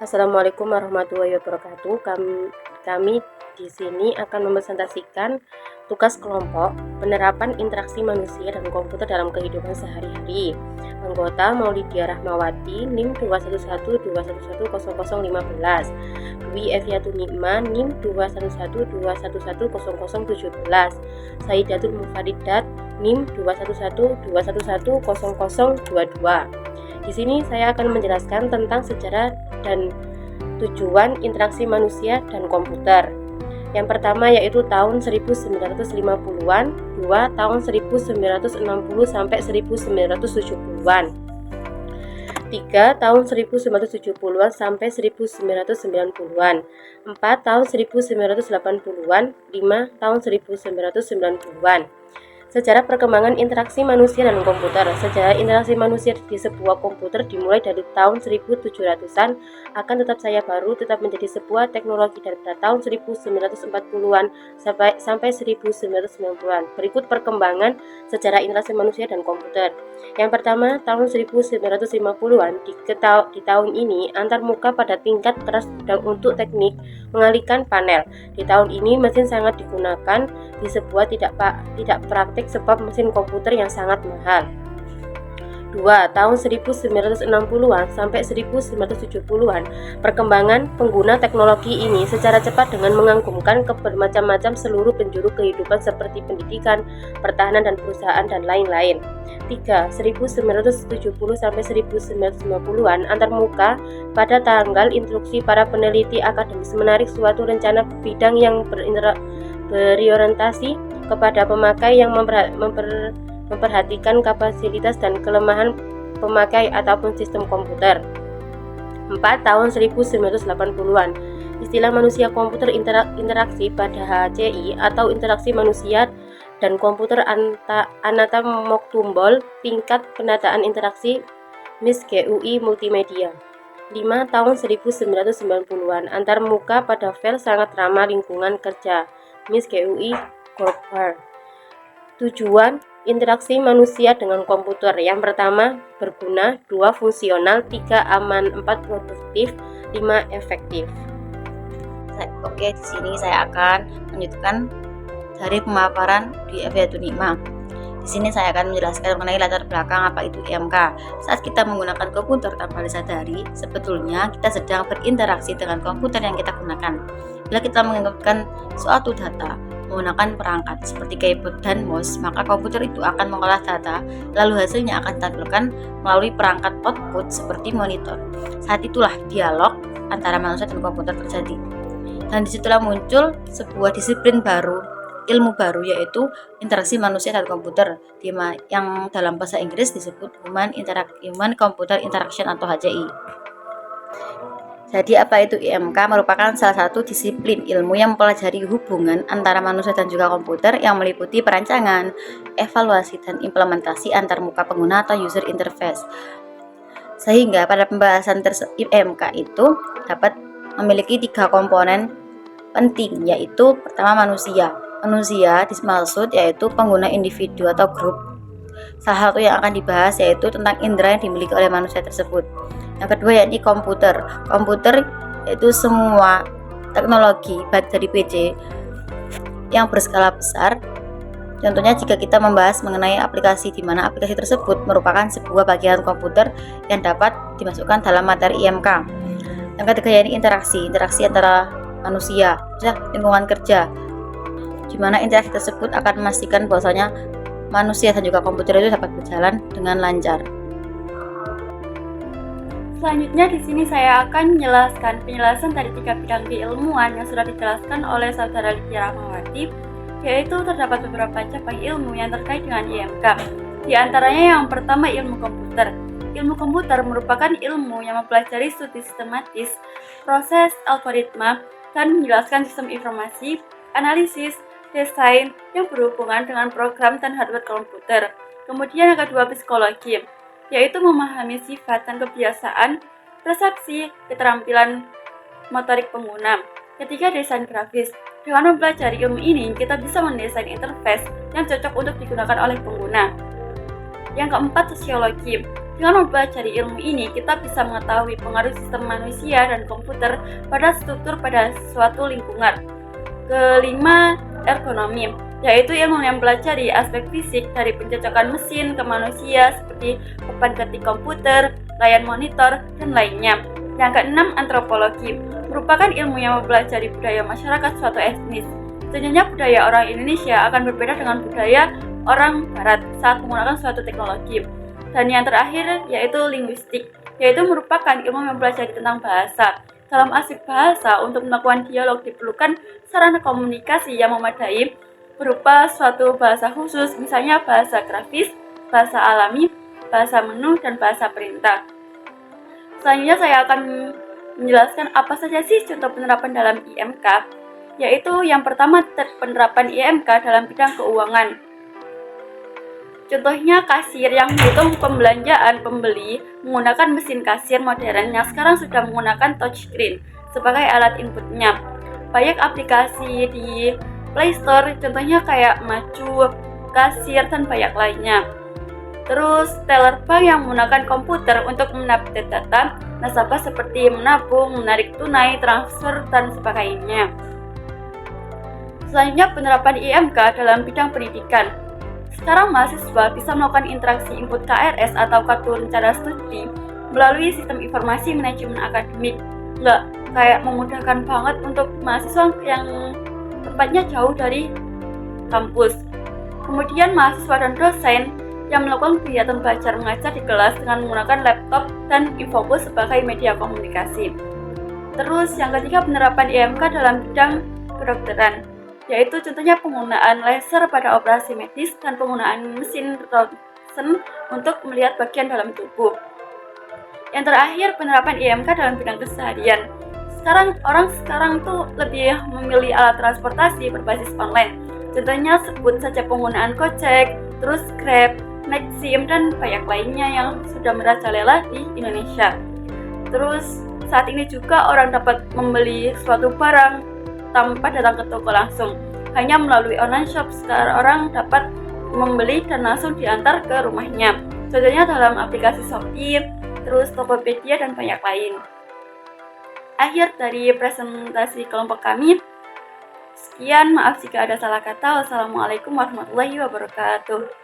Assalamualaikum warahmatullahi wabarakatuh. Kami di sini akan mempresentasikan tugas kelompok penerapan interaksi manusia dan komputer dalam kehidupan sehari-hari. Anggota Maulidia Rahmawati, NIM 21121110015. Dwi Eviatu Nikma, NIM 21121110017. Saidatul Mufaridat, NIM 21121110022. Di sini saya akan menjelaskan tentang sejarah dan tujuan interaksi manusia dan komputer. Yang pertama yaitu tahun 1950-an, 2 tahun 1960 sampai 1970-an. 3 tahun 1970-an sampai 1990-an. 4 tahun 1980-an, 5 tahun 1990-an. Sejarah perkembangan interaksi manusia dan komputer. Sejarah interaksi manusia di sebuah komputer dimulai dari tahun 1700-an, akan tetap saya baru tetap menjadi sebuah teknologi dari tahun 1940-an sampai 1990-an. Berikut perkembangan sejarah interaksi manusia dan komputer. Yang pertama, tahun 1950-an. Di tahun ini, antarmuka pada tingkat keras untuk teknik mengalihkan panel. Di tahun ini, mesin sangat digunakan di sebuah tidak praktik sebab mesin komputer yang sangat mahal. 2. Tahun 1960-an sampai 1970-an. Perkembangan pengguna teknologi ini secara cepat dengan mengagumkan ke bermacam-macam seluruh penjuru kehidupan seperti pendidikan, pertahanan dan perusahaan dan lain-lain. 3. 1970 sampai 1990-an. Antarmuka pada tanggal instruksi para peneliti akademis menarik suatu rencana bidang yang berorientasi kepada pemakai yang memperhatikan kapasitas dan kelemahan pemakai ataupun sistem komputer. 4. Tahun 1980-an. Istilah manusia komputer interaksi pada HCI atau interaksi manusia dan komputer Anata Moktumbol tingkat penataan interaksi MIS GUI multimedia. 5. Tahun 1990-an. Antarmuka pada file sangat ramah lingkungan kerja MIS GUI Corporate. Tujuan interaksi manusia dengan komputer. Yang pertama, berguna, 2 fungsional, 3 aman, 4 produktif, 5 efektif. Oke, di sini saya akan melanjutkan dari pemaparan Dwi Eviatu Nikma. Di sini saya akan menjelaskan mengenai latar belakang apa itu IMK. Saat kita menggunakan komputer tanpa disadari, sebetulnya kita sedang berinteraksi dengan komputer yang kita gunakan. Bila kita menginputkan suatu data menggunakan perangkat seperti keyboard dan mouse, maka komputer itu akan mengolah data, lalu hasilnya akan ditampilkan melalui perangkat output seperti monitor. Saat itulah dialog antara manusia dan komputer terjadi. Dan disitulah muncul sebuah disiplin baru, ilmu baru, yaitu interaksi manusia dan komputer, yang dalam bahasa Inggris disebut Human Computer Interaction atau HCI. Jadi apa itu IMK? Merupakan salah satu disiplin ilmu yang mempelajari hubungan antara manusia dan juga komputer yang meliputi perancangan, evaluasi, dan implementasi antarmuka pengguna atau user interface. Sehingga pada pembahasan IMK itu dapat memiliki 3 komponen penting, yaitu pertama manusia. Manusia dimaksud yaitu pengguna individu atau grup. Salah satu yang akan dibahas yaitu tentang indera yang dimiliki oleh manusia tersebut. Yang kedua yakni komputer. Komputer yaitu semua teknologi baik dari PC yang berskala besar. Contohnya jika kita membahas mengenai aplikasi, di mana aplikasi tersebut merupakan sebuah bagian komputer yang dapat dimasukkan dalam materi IMK. Yang ketiga yakni interaksi antara manusia, lingkungan kerja, di mana interaksi tersebut akan memastikan bahwasanya manusia dan juga komputer itu dapat berjalan dengan lancar. Selanjutnya di sini saya akan menjelaskan penjelasan dari 3 bidang keilmuan yang sudah dijelaskan oleh Saudara Lydia Rahmawati, yaitu terdapat beberapa cabang ilmu yang terkait dengan IMK. Di antaranya yang pertama ilmu komputer. Ilmu komputer merupakan ilmu yang mempelajari studi sistematis, proses algoritma, dan menjelaskan sistem informasi, analisis, desain yang berhubungan dengan program dan hardware komputer. Kemudian yang kedua psikologi, yaitu memahami sifat dan kebiasaan, persepsi, keterampilan motorik pengguna. Ketiga, desain grafis. Dengan mempelajari ilmu ini, kita bisa mendesain interface yang cocok untuk digunakan oleh pengguna. Yang keempat, sosiologi. Dengan mempelajari ilmu ini, kita bisa mengetahui pengaruh sistem manusia dan komputer pada struktur pada suatu lingkungan. Kelima, ergonomi, yaitu ilmu yang mempelajari aspek fisik dari pencocokan mesin ke manusia seperti papan ketik komputer, layar monitor, dan lainnya. Yang keenam, antropologi, merupakan ilmu yang mempelajari budaya masyarakat suatu etnis. Tentunya budaya orang Indonesia akan berbeda dengan budaya orang Barat saat menggunakan suatu teknologi. Dan yang terakhir yaitu linguistik, yaitu merupakan ilmu yang mempelajari tentang bahasa. Dalam aspek bahasa, untuk melakukan dialog diperlukan sarana komunikasi yang memadai berupa suatu bahasa khusus, misalnya bahasa grafis, bahasa alami, bahasa menu, dan bahasa perintah. Selanjutnya saya akan menjelaskan apa saja sih contoh penerapan dalam IMK, yaitu yang pertama penerapan IMK dalam bidang keuangan. Contohnya kasir yang menghitung pembelanjaan pembeli menggunakan mesin kasir modern yang sekarang sudah menggunakan touchscreen sebagai alat inputnya. Banyak aplikasi di Play Store, contohnya kayak Macu, Kasir, dan banyak lainnya. Terus teller bank yang menggunakan komputer untuk mengupdate data nasabah seperti menabung, menarik tunai, transfer, dan sebagainya. Selanjutnya penerapan IMK dalam bidang pendidikan. Sekarang mahasiswa bisa melakukan interaksi input KRS atau kartu rencana studi melalui sistem informasi manajemen akademik. Nggak kayak memudahkan banget untuk mahasiswa yang tempatnya jauh dari kampus. Kemudian mahasiswa dan dosen yang melakukan kegiatan belajar mengajar di kelas dengan menggunakan laptop dan infobus sebagai media komunikasi. Terus yang ketiga penerapan IMK dalam bidang kedokteran, yaitu contohnya penggunaan laser pada operasi medis dan penggunaan mesin Roentgen untuk melihat bagian dalam tubuh. Yang terakhir penerapan IMK dalam bidang keseharian. Orang sekarang tuh lebih memilih alat transportasi berbasis online. Contohnya sebut saja penggunaan Gojek, terus Grab, Maxim, dan banyak lainnya yang sudah merajalela di Indonesia. Terus saat ini juga orang dapat membeli suatu barang tanpa datang ke toko langsung. Hanya melalui online shop, sekarang orang dapat membeli dan langsung diantar ke rumahnya. Contohnya dalam aplikasi Shopee, terus Tokopedia, dan banyak lain. Akhir dari presentasi kelompok kami. Sekian, maaf jika ada salah kata. Wassalamualaikum warahmatullahi wabarakatuh.